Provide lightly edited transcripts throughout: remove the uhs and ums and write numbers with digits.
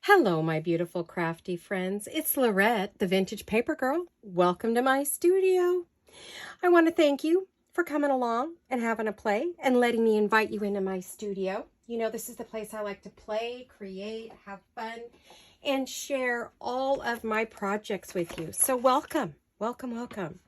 Hello, my beautiful crafty friends. It's Laurette, the Vintage Paper Girl. Welcome to my studio. I want to thank you for coming along and having a play and letting me invite you into my studio. You know, this is the place I like to play, create, have fun, and share all of my projects with you. So welcome, welcome, welcome.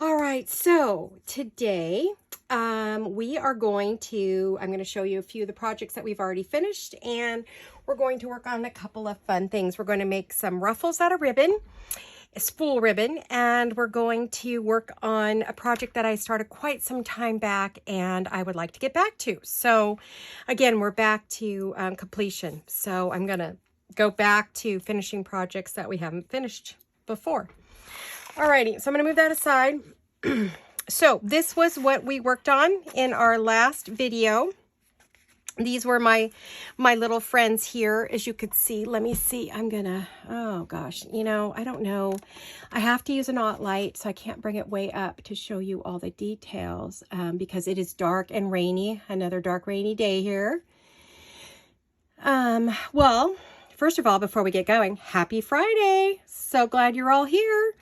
All right, so today I'm going to show you a few of the projects that we've already finished, and we're going to work on a couple of fun things. We're going to make some ruffles out of ribbon, a spool ribbon, and we're going to work on a project that I started quite some time back and I would like to get back to. So again, we're back to completion. So I'm going to go back to finishing projects that we haven't finished before. Alrighty, so I'm going to move that aside. So this was what we worked on in our last video. These were my little friends here, as you could see. Let me see. Oh gosh, you know, I don't know. I have to use a knot light, so I can't bring it way up to show you all the details because it is dark and rainy. Another dark, rainy day here. Well, first of all, before we get going, happy Friday. So glad you're all here.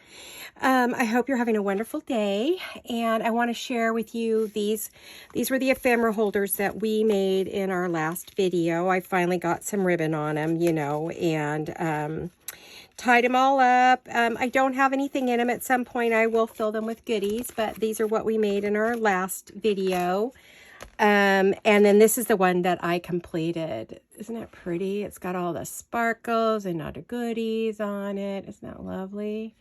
I hope you're having a wonderful day, and I want to share with you these were the ephemera holders that we made in our last video. I finally got some ribbon on them, you know, and tied them all up. I don't have anything in them. At some point I will fill them with goodies, but these are what we made in our last video. And then this is the one that I completed. Isn't that pretty? It's got all the sparkles and all the goodies on it. Isn't that lovely?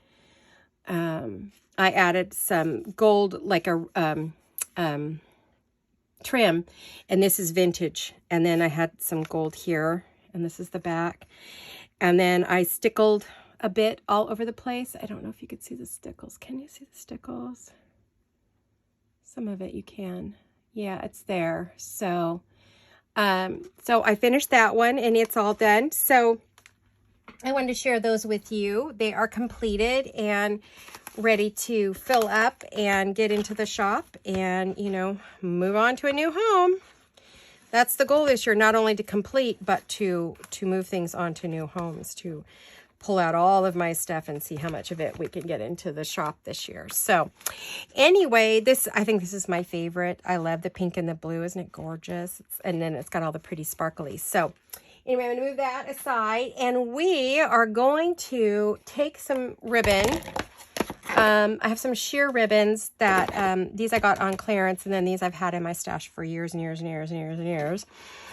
I added some gold, like a trim, and this is vintage. And then I had some gold here, and this is the back. And then I stickled a bit all over the place. I don't know if you could see the stickles. Can you see the stickles? Some of it you can. Yeah, it's there. So, so I finished that one, and it's all done. So I wanted to share those with you. They are completed and ready to fill up and get into the shop and, you know, move on to a new home. That's the goal this year, not only to complete, but to move things onto new homes, to pull out all of my stuff and see how much of it we can get into the shop this year. So anyway, I think this is my favorite. I love the pink and the blue. Isn't it gorgeous? And then it's got all the pretty sparkly. So anyway, I'm going to move that aside, and we are going to take some ribbon. I have some sheer ribbons that, these I got on clearance, and then these I've had in my stash for years and years and years and years and years.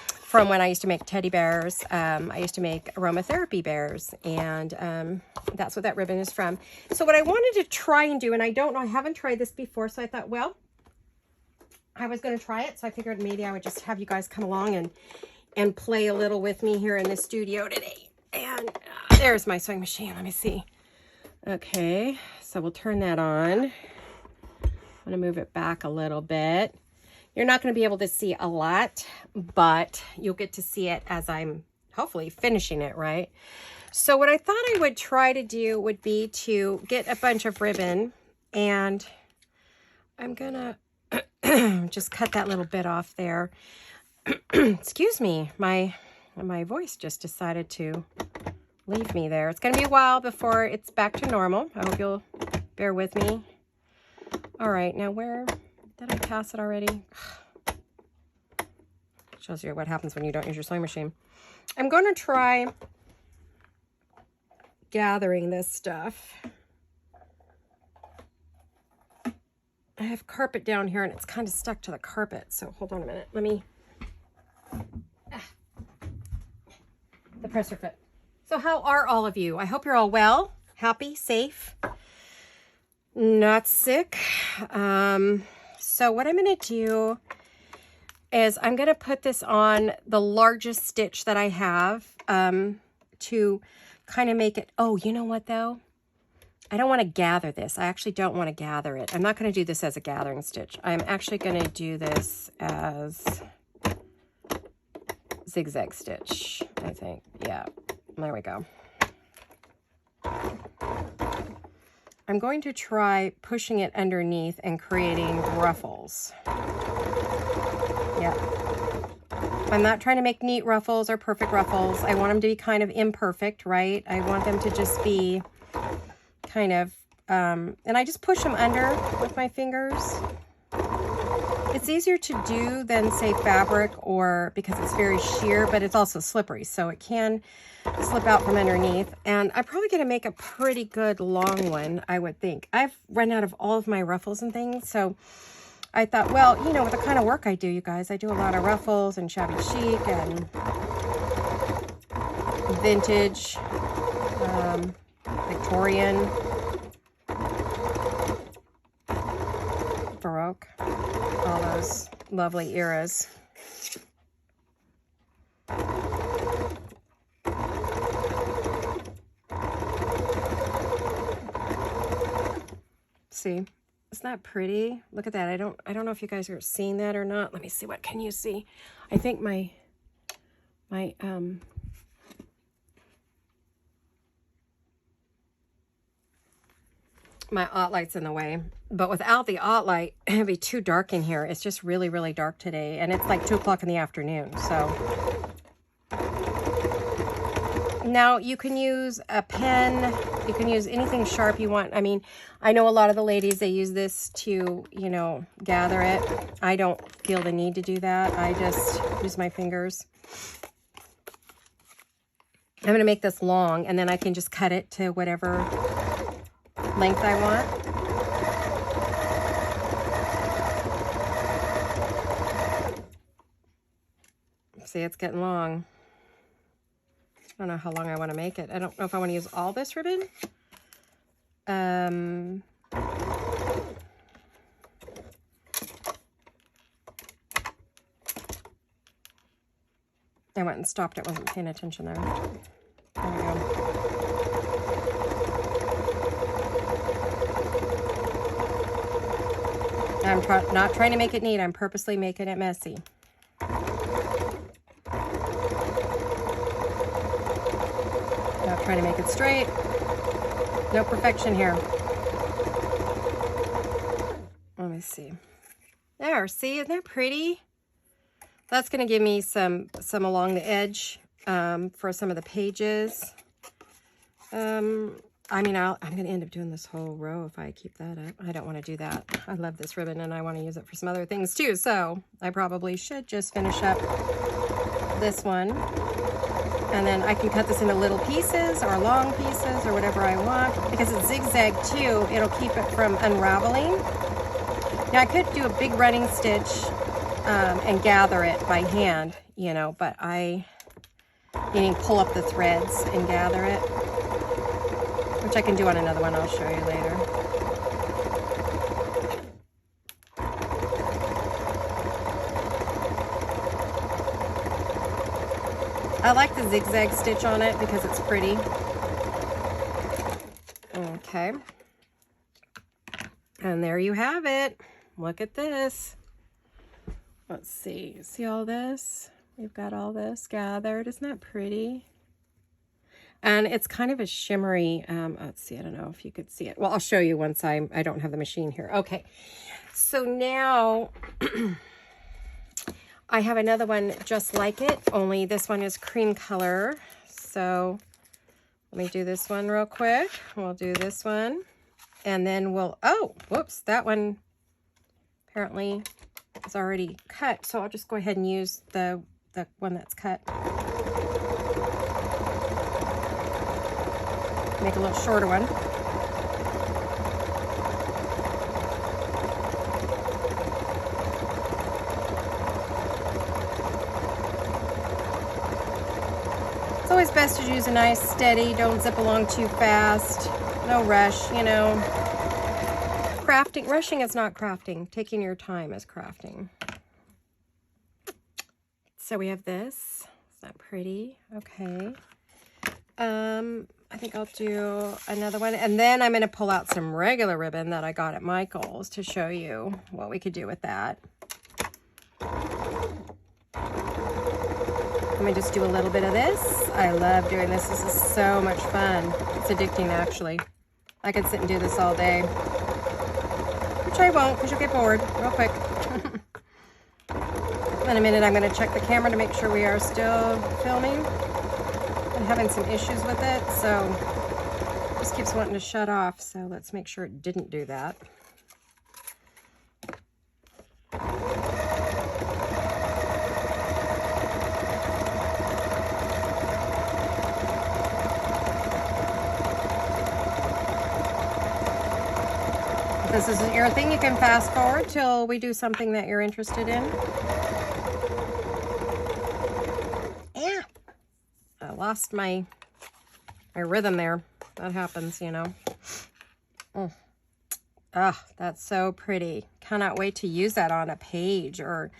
From when I used to make teddy bears. I used to make aromatherapy bears, and that's what that ribbon is from. So what I wanted to try and do, and I don't know, I haven't tried this before, so I thought, well, I was going to try it, so I figured maybe I would just have you guys come along and play a little with me here in the studio today. And there's my sewing machine. Let me see. Okay, so we'll turn that on. I'm going to move it back a little bit. You're not going to be able to see a lot, but you'll get to see it as I'm hopefully finishing it, right? So what I thought I would try to do would be to get a bunch of ribbon, and I'm going to just cut that little bit off there. Excuse me, my voice just decided to leave me there. It's going to be a while before it's back to normal. I hope you'll bear with me. All right, now where did I pass it already? Shows you what happens when you don't use your sewing machine. I'm going to try gathering this stuff. I have carpet down here, and it's kind of stuck to the carpet. So hold on a minute. Let me... the presser foot. So how are all of you? I hope you're all well, happy, safe, not sick. So what I'm going to do is I'm going to put this on the largest stitch that I have to kind of make it. Oh, you know what though? I don't want to gather this. I actually don't want to gather it. I'm not going to do this as a gathering stitch. I'm actually going to do this as zigzag stitch, I think. Yeah, there we go. I'm going to try pushing it underneath and creating ruffles. Yeah. I'm not trying to make neat ruffles or perfect ruffles. I want them to be kind of imperfect, right? I want them to just be kind of, and I just push them under with my fingers. It's easier to do than, say, fabric, or because it's very sheer, but it's also slippery, so it can slip out from underneath. And I'm probably going to make a pretty good long one, I would think. I've run out of all of my ruffles and things, so I thought, well, you know, with the kind of work I do, you guys, I do a lot of ruffles and shabby chic and vintage, Victorian, Baroque, all those lovely eras. See, isn't that pretty? Look at that. I don't know if you guys are seeing that or not. Let me see. What can you see? I think my OttLight's in the way, but without the OttLight, it'd be too dark in here. It's just really, really dark today, and it's like 2 o'clock in the afternoon. So now you can use a pen, you can use anything sharp you want. I mean, I know a lot of the ladies, they use this to, you know, gather it. I don't feel the need to do that. I just use my fingers. I'm going to make this long, and then I can just cut it to whatever length I want. See, it's getting long. I don't know how long I want to make it. I don't know if I want to use all this ribbon. I went and stopped it, wasn't paying attention there. There we go. I'm not trying to make it neat. I'm purposely making it messy. Not trying to make it straight. No perfection here. Let me see. There, see, isn't that pretty? That's going to give me some along the edge for some of the pages. I mean, I'm going to end up doing this whole row if I keep that up. I don't want to do that. I love this ribbon, and I want to use it for some other things too. So I probably should just finish up this one. And then I can cut this into little pieces or long pieces or whatever I want. Because it's zigzag too, it'll keep it from unraveling. Now I could do a big running stitch and gather it by hand, you know, but meaning pull up the threads and gather it. Which I can do on another one, I'll show you later. I like the zigzag stitch on it because it's pretty. Okay. And there you have it. Look at this. Let's see. See all this? We've got all this gathered. Isn't that pretty? And it's kind of a shimmery, let's see, I don't know if you could see it. Well, I'll show you once I don't have the machine here. Okay, so now I have another one just like it, only this one is cream color. So let me do this one real quick. We'll do this one, and then we'll, oh, whoops, that one apparently is already cut. So I'll just go ahead and use the one that's cut. Make a little shorter one. It's always best to use a nice steady, don't zip along too fast, no rush, you know. Crafting, rushing is not crafting. Taking your time is crafting. So we have this. Is that pretty? Okay. I think I'll do another one, and then I'm going to pull out some regular ribbon that I got at Michael's to show you what we could do with that. Let me just do a little bit of this. I love doing this. This is so much fun. It's addicting, actually. I could sit and do this all day, which I won't because you'll get bored real quick. In a minute, I'm going to check the camera to make sure we are still filming. I'm having some issues with it, so it just keeps wanting to shut off. So let's make sure it didn't do that. If this isn't your thing, you can fast forward till we do something that you're interested in. Yeah, I lost my rhythm there. That happens, you know. Oh, that's so pretty. Cannot wait to use that on a page, or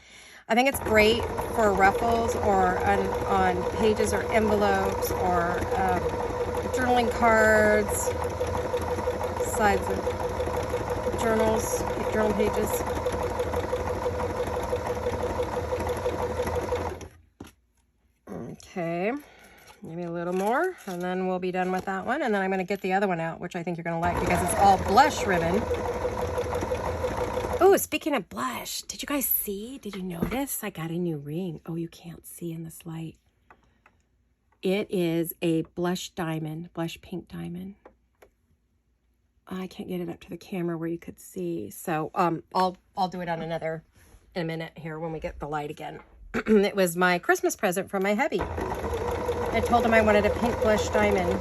I think it's great for ruffles or on pages or envelopes or journaling cards, sides of journals, journal pages. Okay, maybe a little more, and then we'll be done with that one. And then I'm going to get the other one out, which I think you're going to like because it's all blush ribbon. Oh, speaking of blush, did you guys see? Did you notice? I got a new ring. Oh, you can't see in this light. It is a blush diamond, blush pink diamond. I can't get it up to the camera where you could see. So I'll do it on in a minute here when we get the light again. It was my Christmas present from my hubby. I told him I wanted a pink blush diamond.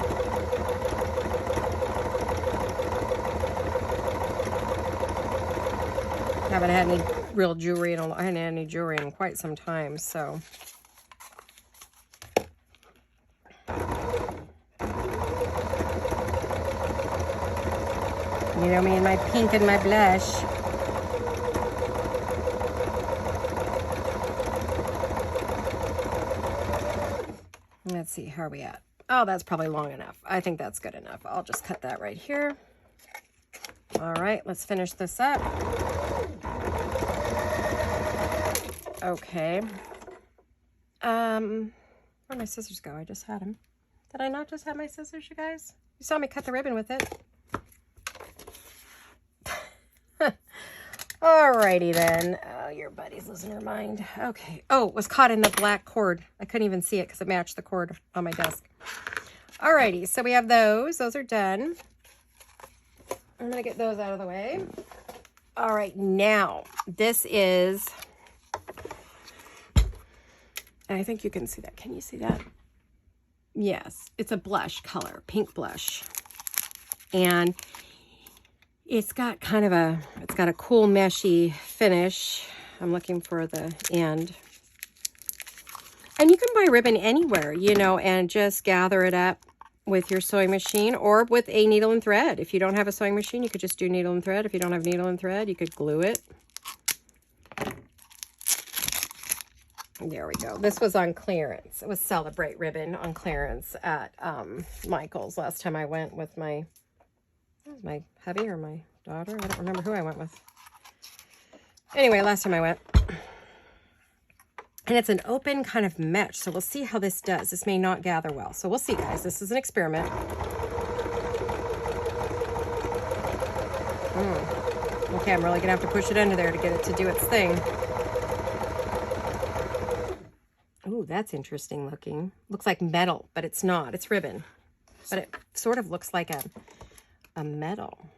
I haven't had any real jewelry I haven't had any jewelry in quite some time, so. You know me and my pink and my blush. Let's see, how are we at? Oh, that's probably long enough. I think that's good enough. I'll just cut that right here. All right, let's finish this up. Okay. Where'd my scissors go? I just had them. Did I not just have my scissors, you guys? You saw me cut the ribbon with it. Alrighty then. Oh, your buddy's losing her mind. Okay. Oh, it was caught in the black cord. I couldn't even see it because it matched the cord on my desk. Alrighty, so we have those. Those are done. I'm going to get those out of the way. All right, now this is, I think you can see that. Can you see that? Yes, it's a blush color, pink blush. And it's got kind of it's got a cool meshy finish. I'm looking for the end. And you can buy ribbon anywhere, you know, and just gather it up with your sewing machine or with a needle and thread. If you don't have a sewing machine, you could just do needle and thread. If you don't have needle and thread, you could glue it. There we go. This was on clearance. It was Celebrate ribbon on clearance at Michael's last time I went with my hubby or my daughter. I don't remember who I went with. Anyway, last time I went. And it's an open kind of mesh, so we'll see how this does. This may not gather well, so we'll see, guys. This is an experiment. Okay, I'm really gonna have to push it under there to get it to do its thing. Ooh, that's interesting looking. Looks like metal, but it's not. It's ribbon, but it sort of looks like a metal.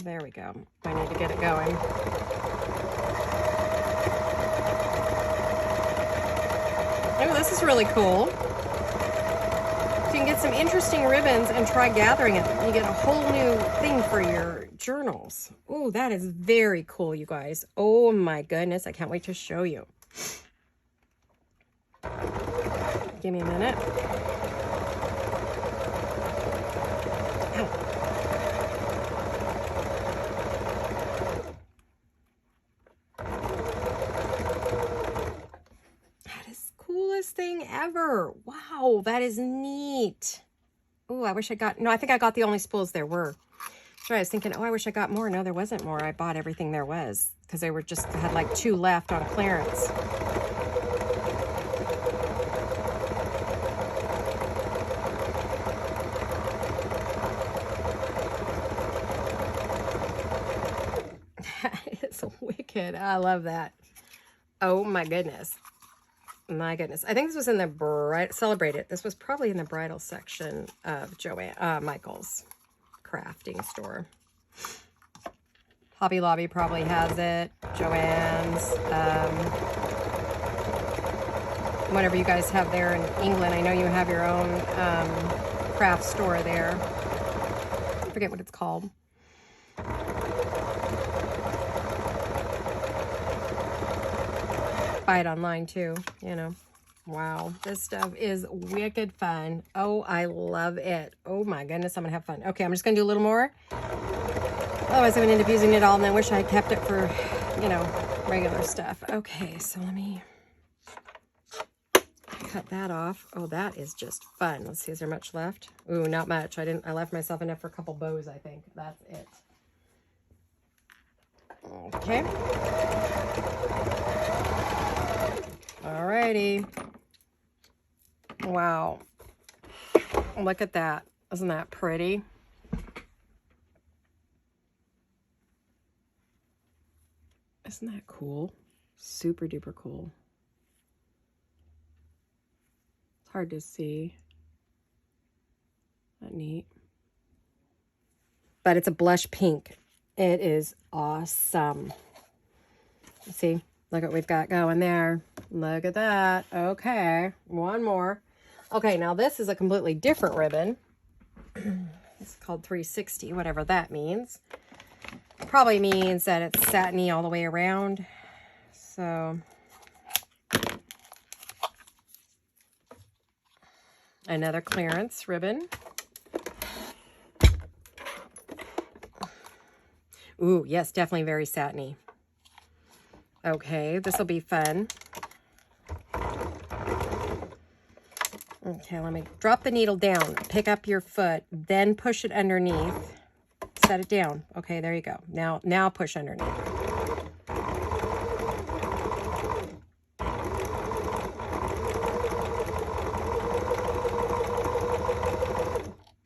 There we go. I need to get it going. Oh, this is really cool. So you can get some interesting ribbons and try gathering it. You get a whole new thing for your journals. Oh, that is very cool, you guys. Oh my goodness, I can't wait to show you. Give me a minute. Ow. Coolest thing ever. Wow, that is neat. Oh, I wish I got, no, I think I got the only spools there were. So I was thinking, oh, I wish I got more. No, there wasn't more. I bought everything there was because they were just, had like 2 left on clearance. That is wicked. I love that. Oh my goodness. My goodness. I think this was in the Celebrate It. This was probably in the bridal section of Michael's crafting store. Hobby Lobby probably has it. Joann's. Whatever you guys have there in England. I know you have your own craft store there. I forget what it's called. Buy it online too, you know. Wow, this stuff is wicked fun. Oh, I love it. Oh my goodness, I'm gonna have fun. Okay, I'm just gonna do a little more. Otherwise, I'm gonna end up using it all, and I wish I kept it for, you know, regular stuff. Okay, so let me cut that off. Oh, that is just fun. Let's see, is there much left? Ooh, not much. I left myself enough for a couple bows, I think. That's it. Okay. Alrighty. Wow. Look at that. Isn't that pretty? Isn't that cool? Super duper cool. It's hard to see. Not neat. But it's a blush pink. It is awesome. See? Look what we've got going there. Look at that. Okay, one more. Okay, now this is a completely different ribbon. It's called 360, whatever that means. Probably means that it's satiny all the way around. So, another clearance ribbon. Ooh, yes, definitely very satiny. Okay, this will be fun. Okay, let me drop the needle down, pick up your foot, then push it underneath. Set it down. Okay, there you go. Now push underneath.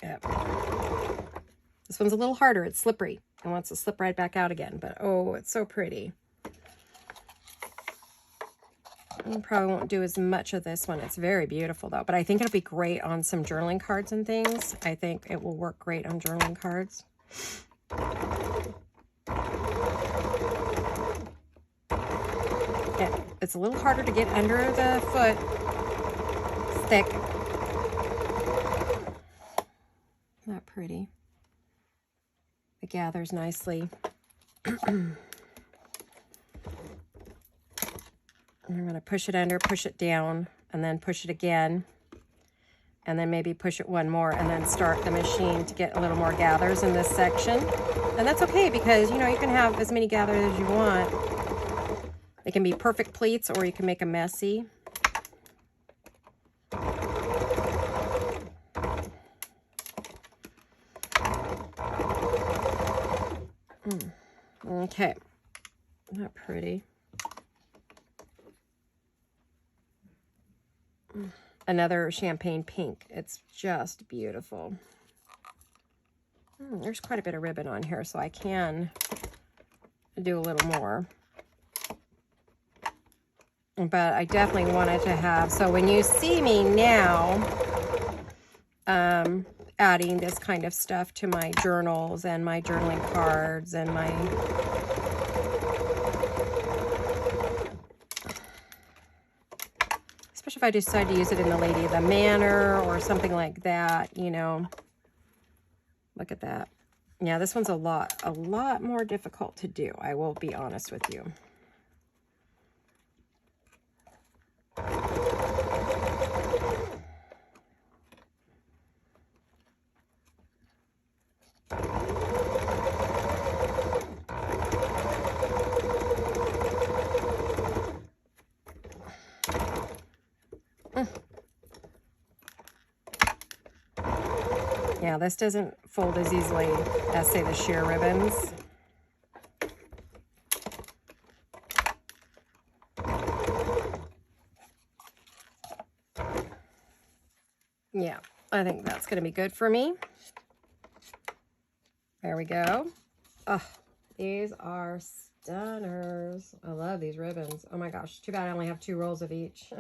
Yep. This one's a little harder. It's slippery. It wants to slip right back out again, but oh, it's so pretty. I probably won't do as much of this one. It's very beautiful though, but I think it'll be great on some journaling cards and things. I think it will work great on journaling cards. Yeah, it's a little harder to get under the foot. It's thick. Isn't that pretty? It gathers nicely. I'm going to push it under, push it down, and then push it again. And then maybe push it one more, and then start the machine to get a little more gathers in this section. And that's okay, because, you know, you can have as many gathers as you want. They can be perfect pleats, or you can make them messy. Okay. Isn't that pretty? Another champagne pink. It's just beautiful. There's quite a bit of ribbon on here, so I can do a little more. But I definitely wanted to have, so when you see me now adding this kind of stuff to my journals and my journaling cards and my especially if I decide to use it in the Lady of the Manor or something like that, you know. Look at that. Yeah, this one's a lot more difficult to do. I will be honest with you. Yeah, this doesn't fold as easily as, say, the sheer ribbons. Yeah, I think that's going to be good for me. There we go. Oh, these are Dunners. I love these ribbons. Oh my gosh, too bad I only have 2 rolls of each.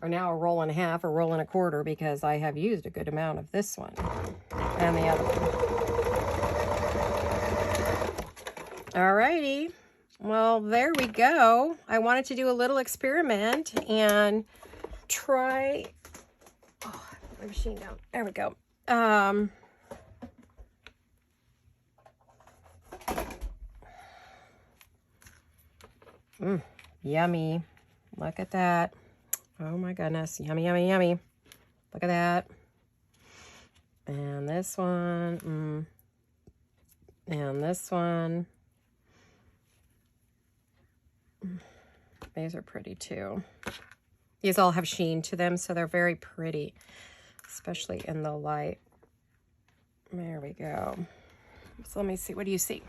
Or now a roll and a half, or roll and a quarter, because I have used a good amount of this one and the other one. Alrighty. Well, there we go. I wanted to do a little experiment and try... Oh, my machine down. There we go. Yummy. Look at that. Oh my goodness. Yummy, yummy, yummy. Look at that. And this one. And this one. These are pretty too. These all have sheen to them, so they're very pretty, especially in the light. There we go. So let me see. What do you see?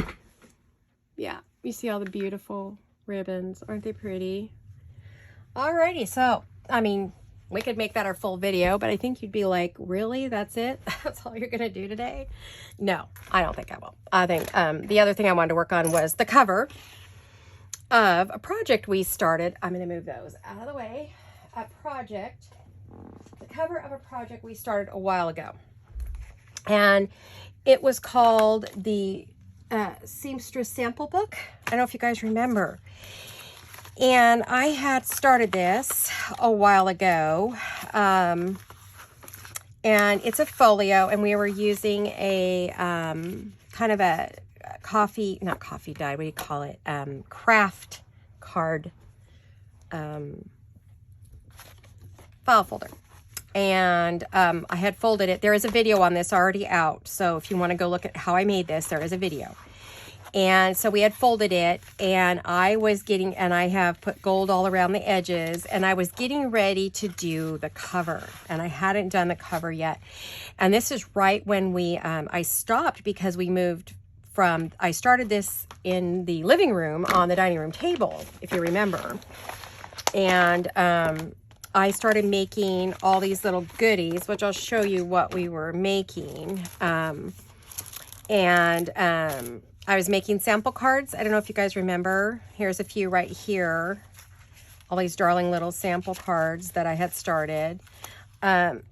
Yeah, you see all the beautiful ribbons. Aren't they pretty? Alrighty, so, I mean, we could make that our full video, but I think you'd be like, really? That's it? That's all you're going to do today? No, I don't think I will. I think the other thing I wanted to work on was the cover of a project we started. I'm going to move those out of the way. The cover of a project we started a while ago. And it was called the Seamstress Sample Book. I don't know if you guys remember. And I had started this a while ago. And it's a folio, and we were using a kind of a not coffee dye, what do you call it? Craft card file folder. And I had folded it. There is a video on this already out. So if you want to go look at how I made this, there is a video. And so we had folded it, and I have put gold all around the edges, and I was getting ready to do the cover, and I hadn't done the cover yet. And this is right when I stopped, because we moved I started this in the living room on the dining room table, if you remember. And I started making all these little goodies, which I'll show you what we were making. I was making sample cards. I don't know if you guys remember. Here's a few right here. All these darling little sample cards that I had started. And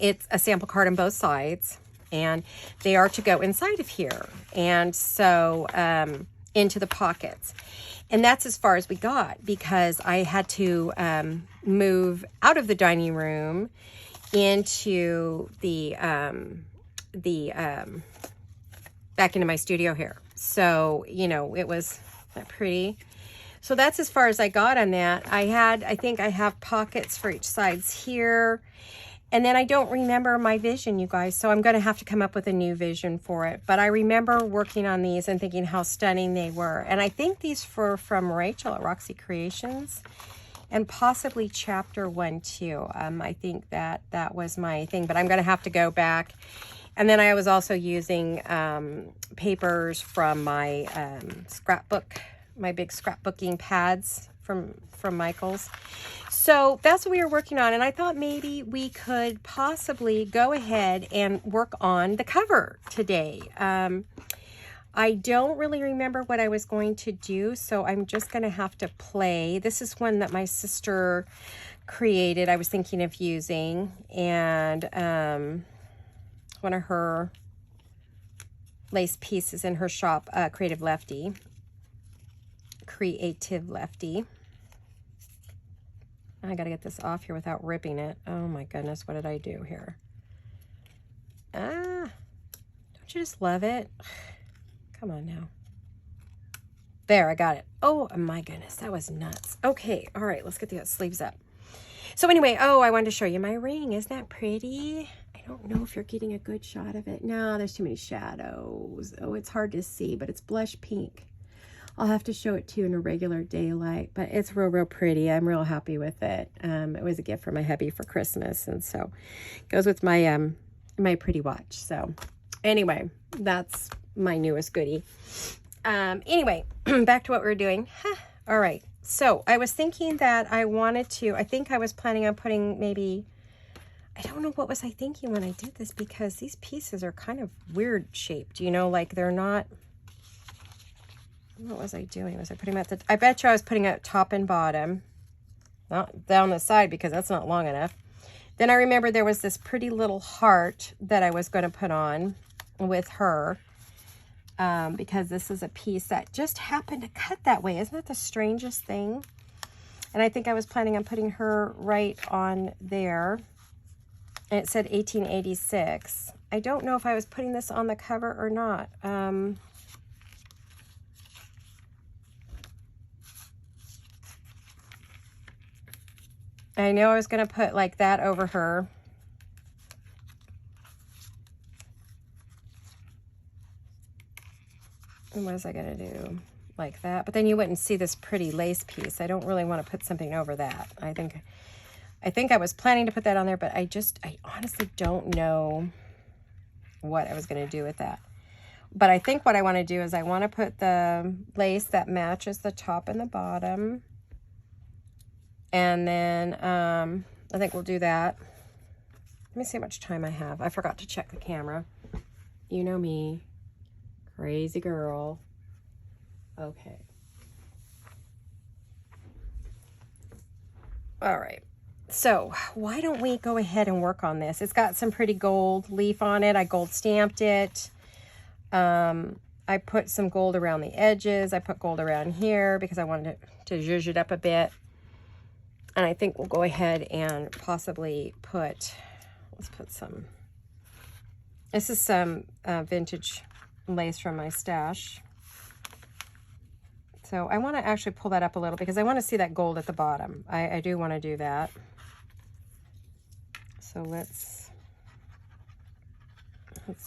it's a sample card on both sides. And they are to go inside of here. And so into the pockets. And that's as far as we got, because I had to move out of the dining room into the back into my studio here. So, you know, it was that pretty. So that's as far as I got on that. I think I have pockets for each sides here. And then I don't remember my vision, you guys. So I'm going to have to come up with a new vision for it. But I remember working on these and thinking how stunning they were. And I think these were from Rachel at Roxy Creations. And possibly chapter 1 too. I think that was my thing. But I'm going to have to go back. And then I was also using papers from my scrapbook, my big scrapbooking pads from Michael's. So that's what we were working on. And I thought maybe we could possibly go ahead and work on the cover today. I don't really remember what I was going to do, so I'm just going to have to play. This is one that my sister created, I was thinking of using. And one of her lace pieces in her shop, Creative Lefty. I gotta get this off here without ripping it. Oh my goodness, what did I do here? Don't you just love it? Come on now. There, I got it. Oh my goodness, that was nuts. Okay, all right, let's get the sleeves up. So anyway, I wanted to show you my ring. Isn't that pretty? I don't know if you're getting a good shot of it. No, there's too many shadows. Oh, it's hard to see, but it's blush pink. I'll have to show it to you in a regular daylight, but it's real pretty. I'm real happy with it. It was a gift from my hubby for Christmas, and so it goes with my my pretty watch. So anyway, that's my newest goodie. Anyway, back to what we were doing. All right. So I was thinking that I think I was planning on putting maybe, I don't know what was I thinking when I did this, because these pieces are kind of weird shaped, you know, like they're not, what was I doing? Was I putting them at the, I bet you I was putting it top and bottom, not down the side because that's not long enough. Then I remember there was this pretty little heart that I was going to put on with her because this is a piece that just happened to cut that way. Isn't that the strangest thing? And I think I was planning on putting her right on there. And it said 1886. I don't know if I was putting this on the cover or not. I know I was going to put like that over her. And what was I going to do? Like that. But then you wouldn't see this pretty lace piece. I don't really want to put something over that. I think I was planning to put that on there, but I honestly don't know what I was going to do with that. But I think what I want to do is I want to put the lace that matches the top and the bottom. And then I think we'll do that. Let me see how much time I have. I forgot to check the camera. You know me. Crazy girl. Okay. All right. So why don't we go ahead and work on this? It's got some pretty gold leaf on it. I gold stamped it. I put some gold around the edges. I put gold around here because I wanted to zhuzh it up a bit. And I think we'll go ahead and possibly put, let's put some, this is some vintage lace from my stash. So I want to actually pull that up a little because I want to see that gold at the bottom. I do want to do that. So let's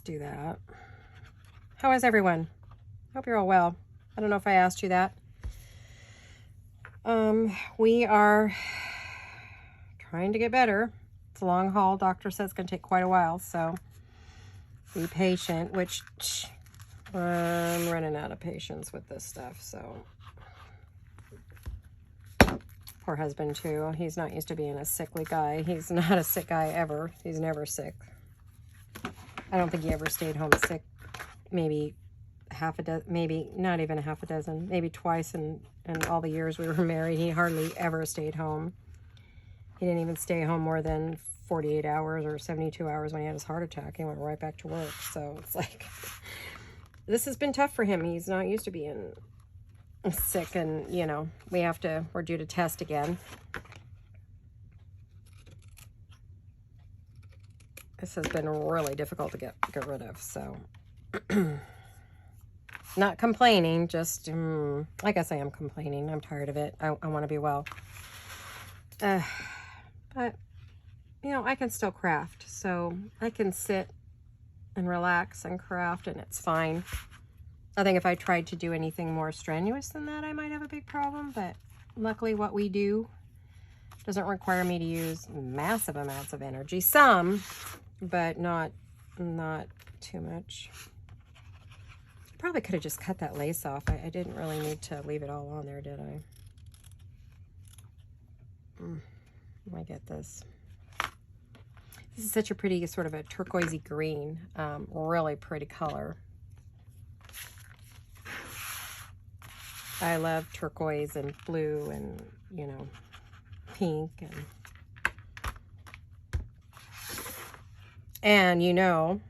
do that. How is everyone? Hope you're all well. I don't know if I asked you that. We are trying to get better. It's a long haul. Doctor says it's going to take quite a while, so be patient, which I'm running out of patience with this stuff, so. Poor husband, too. He's not used to being a sickly guy. He's not a sick guy ever. He's never sick. I don't think he ever stayed home sick. Maybe half a dozen, maybe not even a half a dozen, maybe twice in all the years we were married. He hardly ever stayed home. He didn't even stay home more than 48 hours or 72 hours when he had his heart attack. He went right back to work. So it's like, this has been tough for him. He's not used to being sick, and you know, we're due to test again. This has been really difficult to get rid of, so not complaining, just I guess I am complaining. I'm tired of it. I want to be well, but you know, I can still craft, so I can sit and relax and craft, and it's fine. I think if I tried to do anything more strenuous than that, I might have a big problem, but luckily what we do doesn't require me to use massive amounts of energy. Some, but not too much. Probably could have just cut that lace off. I didn't really need to leave it all on there, did I? Let me get this. This is such a pretty sort of a turquoisey green, really pretty color. I love turquoise and blue and, you know, pink and you know,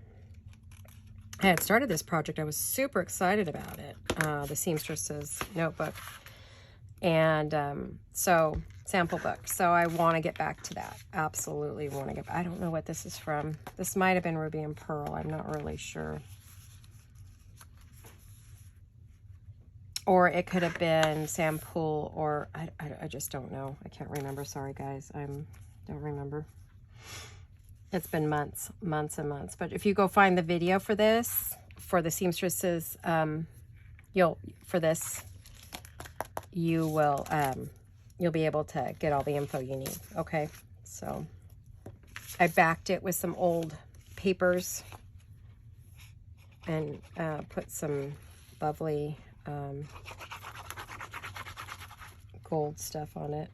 I had started this project. I was super excited about it, the Seamstresses notebook, and so sample book. So I want to get back to that. Absolutely want to get. I don't know what this is from. This might have been Ruby and Pearl. I'm not really sure. Or it could have been Sam Pool, or I just don't know. I can't remember. Sorry, guys. Don't remember. It's been months and months. But if you go find the video for this, for the Seamstresses, you'll be able to get all the info you need. Okay, so I backed it with some old papers and put some lovely gold stuff on it.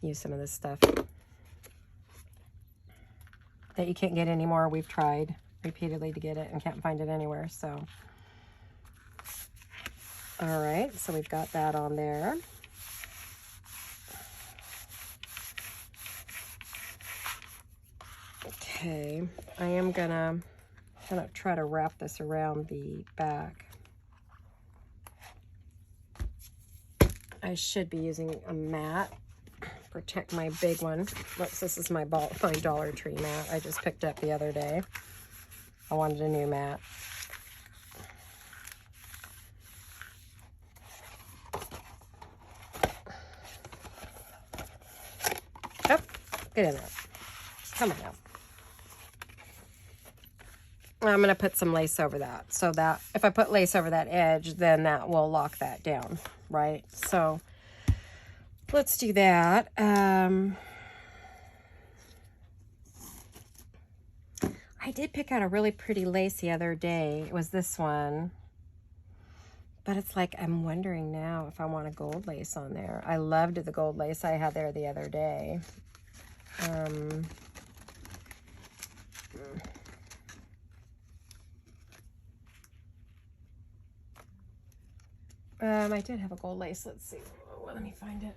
Use some of this stuff. that you can't get anymore. We've tried repeatedly to get it and can't find it anywhere. So, all right, so we've got that on there. Okay, I am gonna try to wrap this around the back. I should be using a mat. Protect my big one. Looks, this is my Dollar Tree mat I just picked up the other day. I wanted a new mat. Oh, get in there. Come on now. I'm going to put some lace over that, so that if I put lace over that edge, then that will lock that down, right? So let's do that. I did pick out a really pretty lace the other day. It was this one. But it's like, I'm wondering now if I want a gold lace on there. I loved the gold lace I had there the other day. I did have a gold lace. Let's see. Let me find it.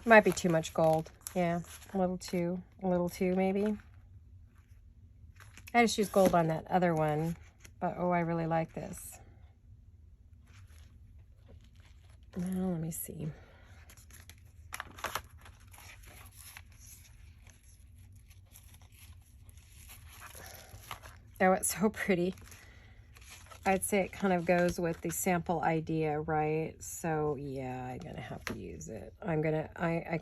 Might be too much gold. Yeah, a little too maybe. I just used gold on that other one, but oh, I really like this. Now, let me see. Oh, it's so pretty. I'd say it kind of goes with the sample idea, right? So yeah, I'm gonna have to use it. I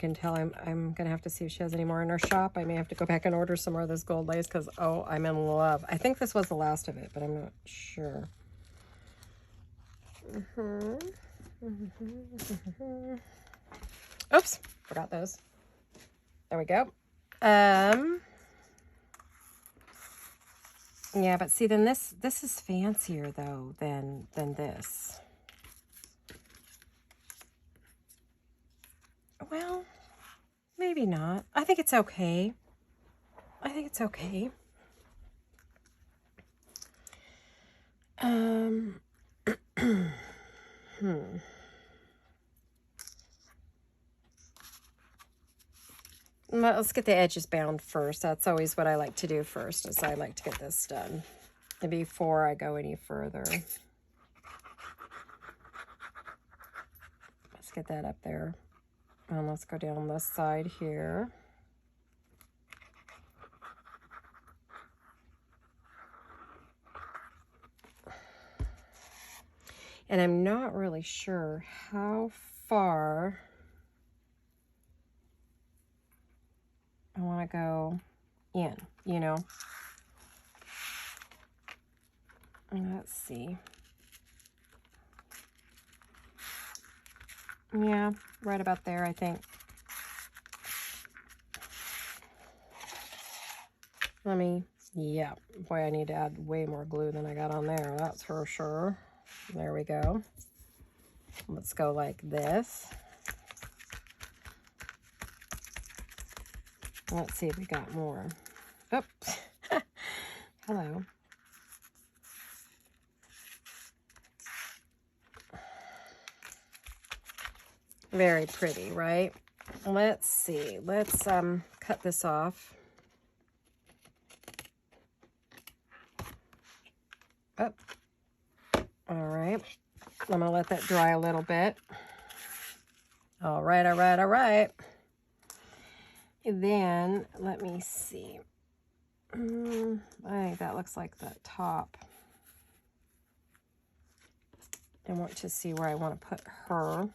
can tell I'm gonna have to see if she has any more in her shop. I may have to go back and order some more of this gold lace because oh, I'm in love. I think this was the last of it, but I'm not sure. Oops, forgot those. There we go. Yeah, but see, then this is fancier though than this. Well, maybe not. I think it's okay. I think it's okay. Let's get the edges bound first. That's always what I like to do first, is I like to get this done before I go any further. Let's get that up there. And let's go down this side here. And I'm not really sure how far I want to go in, you know. Let's see. Yeah, right about there, I think. Yeah, boy, I need to add way more glue than I got on there, that's for sure. There we go. Let's go like this. Let's see if we got more. Oh, hello. Very pretty, right? Let's see. Let's cut this off. Oh, all right. I'm gonna let that dry a little bit. All right, all right, all right. Then let me see. I think that looks like the top. I want to see where I want to put her.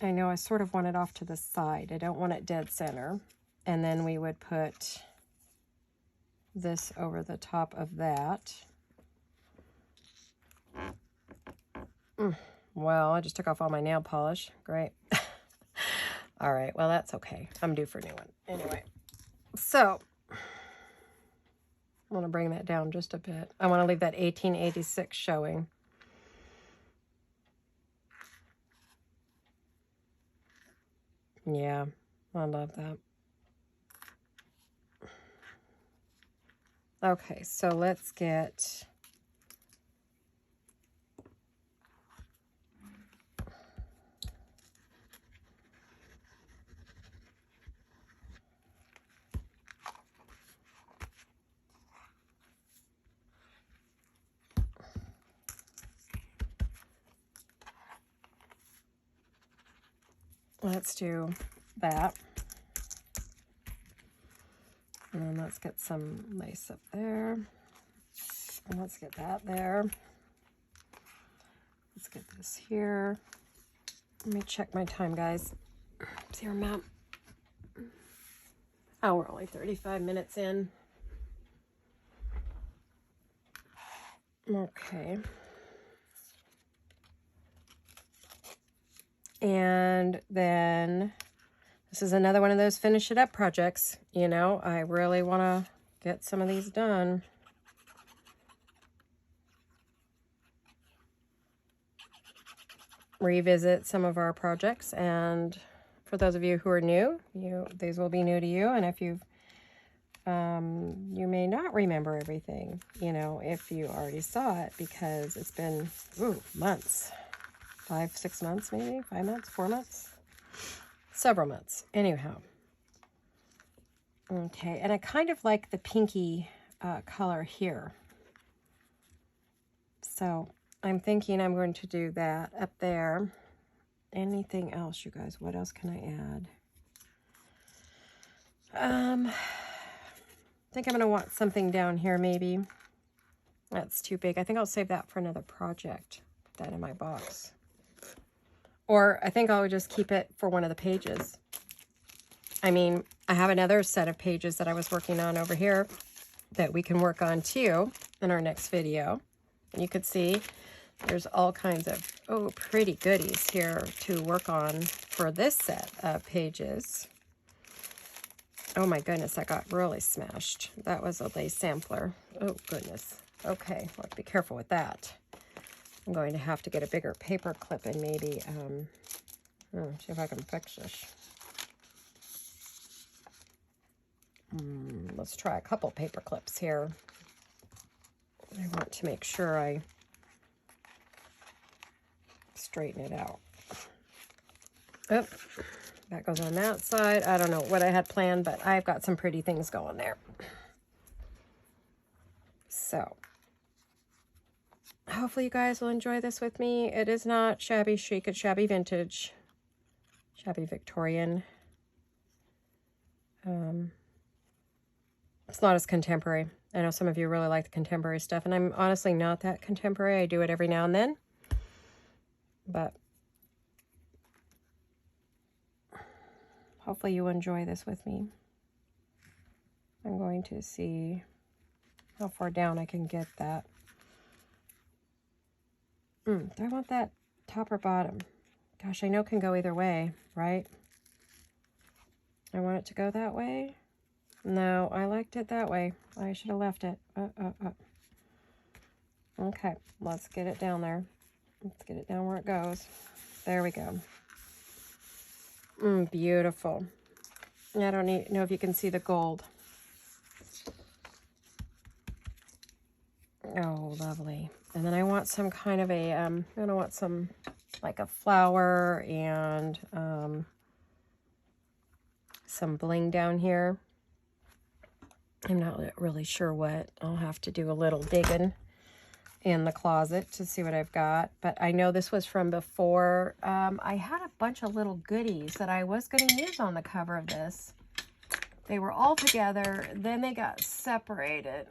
I know I sort of want it off to the side. I don't want it dead center. And then we would put this over the top of that. Well, I just took off all my nail polish. Great. All right, well, that's okay. I'm due for a new one. Anyway, so I want to bring that down just a bit. I want to leave that 1886 showing. Yeah, I love that. Okay, so let's get... Let's do that. And then let's get some lace up there. And let's get that there. Let's get this here. Let me check my time, guys. See where I'm at. Oh, we're only 35 minutes in. Okay. And then this is another one of those finish it up projects. You know, I really want to get some of these done. Revisit some of our projects, and for those of you who are new, these will be new to you, and if you've you may not remember everything, you know, if you already saw it, because it's been months, 5, 6 months, maybe 5 months, 4 months, several months. Anyhow, okay, and I kind of like the pinky color here, so I'm thinking I'm going to do that up there. Anything else, you guys? What else can I add? I think I'm going to want something down here, maybe. That's too big. I think I'll save that for another project. Put that in my box. Or I think I'll just keep it for one of the pages. I mean, I have another set of pages that I was working on over here that we can work on too in our next video. And you could see there's all kinds of, pretty goodies here to work on for this set of pages. Oh my goodness, that got really smashed. That was a lace sampler. Oh goodness. Okay, well, be careful with that. I'm going to have to get a bigger paper clip and maybe, see if I can fix this. Let's try a couple paper clips here. I want to make sure I straighten it out. Oh, that goes on that side. I don't know what I had planned, but I've got some pretty things going there. So, hopefully you guys will enjoy this with me. It is not shabby chic, it's shabby vintage, shabby Victorian. It's not as contemporary. I know some of you really like the contemporary stuff, and I'm honestly not that contemporary. I do it every now and then. But hopefully you enjoy this with me. I'm going to see how far down I can get that. Do I want that top or bottom? Gosh, I know it can go either way, right? I want it to go that way. No, I liked it that way. I should have left it. Okay, let's get it down there. Let's get it down where it goes. There we go. Beautiful. I don't know if you can see the gold. Oh, lovely. And then I want some kind of a, I'm going to want some, like a flower and some bling down here. I'm not really sure what. I'll have to do a little digging in the closet to see what I've got. But I know this was from before. I had a bunch of little goodies that I was going to use on the cover of this. They were all together. Then they got separated.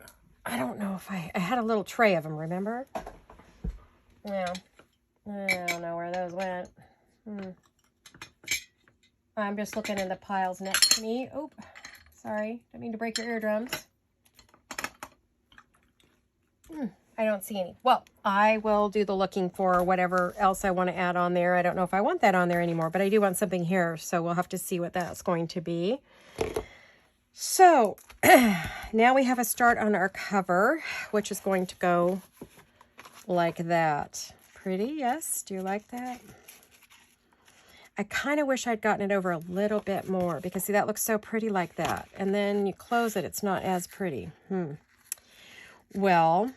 I don't know if I had a little tray of them, remember? Yeah. I don't know where those went. I'm just looking in the piles next to me. Oh, sorry. Didn't mean to break your eardrums. I don't see any. Well, I will do the looking for whatever else I want to add on there. I don't know if I want that on there anymore, but I do want something here, so we'll have to see what that's going to be. So, now we have a start on our cover, which is going to go like that. Pretty, yes? Do you like that? I kind of wish I'd gotten it over a little bit more because see, that looks so pretty like that. And then you close it, it's not as pretty. Well,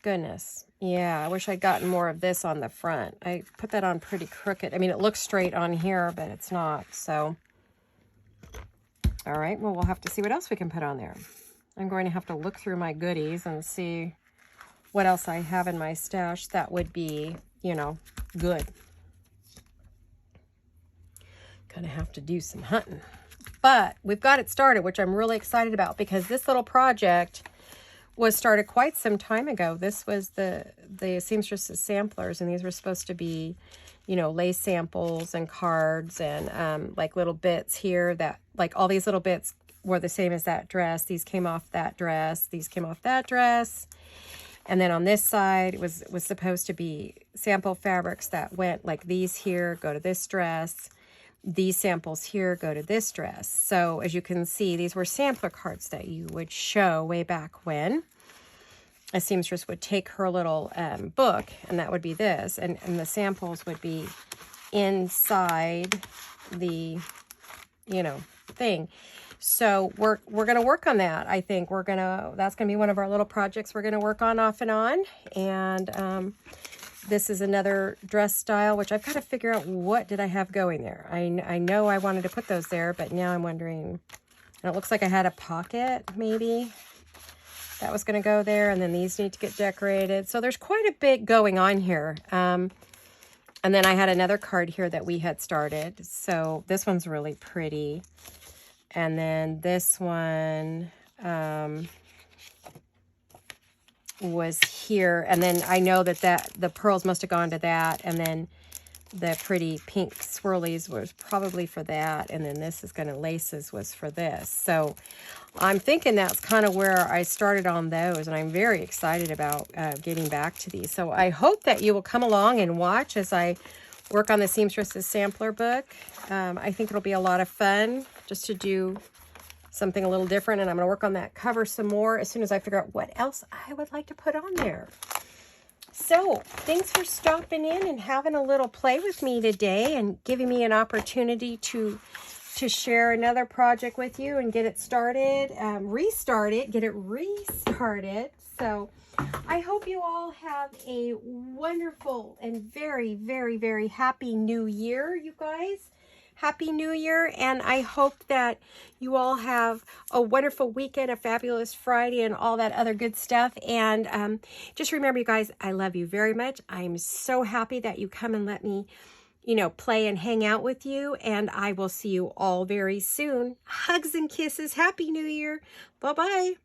goodness. Yeah, I wish I'd gotten more of this on the front. I put that on pretty crooked. I mean, it looks straight on here, but it's not. So, all right, well, we'll have to see what else we can put on there. I'm going to have to look through my goodies and see what else I have in my stash that would be, you know, good. Gonna have to do some hunting. But we've got it started, which I'm really excited about because this little project was started quite some time ago. This was the Seamstresses samplers, and these were supposed to be, you know, lace samples and cards and like little bits here that, like all these little bits were the same as that dress. These came off that dress. These came off that dress. And then on this side, it was supposed to be sample fabrics that went like these here, go to this dress. These samples here go to this dress. So as you can see, these were sampler cards that you would show way back when a seamstress would take her little book, and that would be this, and the samples would be inside the, you know, thing. So we're going to work on that. I think that's going to be one of our little projects we're going to work on off and on. And this is another dress style, which I've got to figure out what did I have going there. I know I wanted to put those there, but now I'm wondering, and it looks like I had a pocket maybe that was going to go there, and then these need to get decorated. So there's quite a bit going on here. And then I had another card here that we had started. So this one's really pretty. And then this one was here, and then I know that the pearls must have gone to that, and then the pretty pink swirlies was probably for that, and then this is going to laces was for this. So I'm thinking that's kind of where I started on those, and I'm very excited about getting back to these. So I hope that you will come along and watch as I work on the Seamstresses sampler book. I think it'll be a lot of fun just to do something a little different, and I'm going to work on that cover some more as soon as I figure out what else I would like to put on there. So thanks for stopping in and having a little play with me today and giving me an opportunity to share another project with you and get it started, restart it, get it restarted. So I hope you all have a wonderful and very, very, very happy new year, you guys. Happy New Year, and I hope that you all have a wonderful weekend, a fabulous Friday, and all that other good stuff. And just remember, you guys, I love you very much. I'm so happy that you come and let me, you know, play and hang out with you, and I will see you all very soon. Hugs and kisses. Happy New Year. Bye-bye.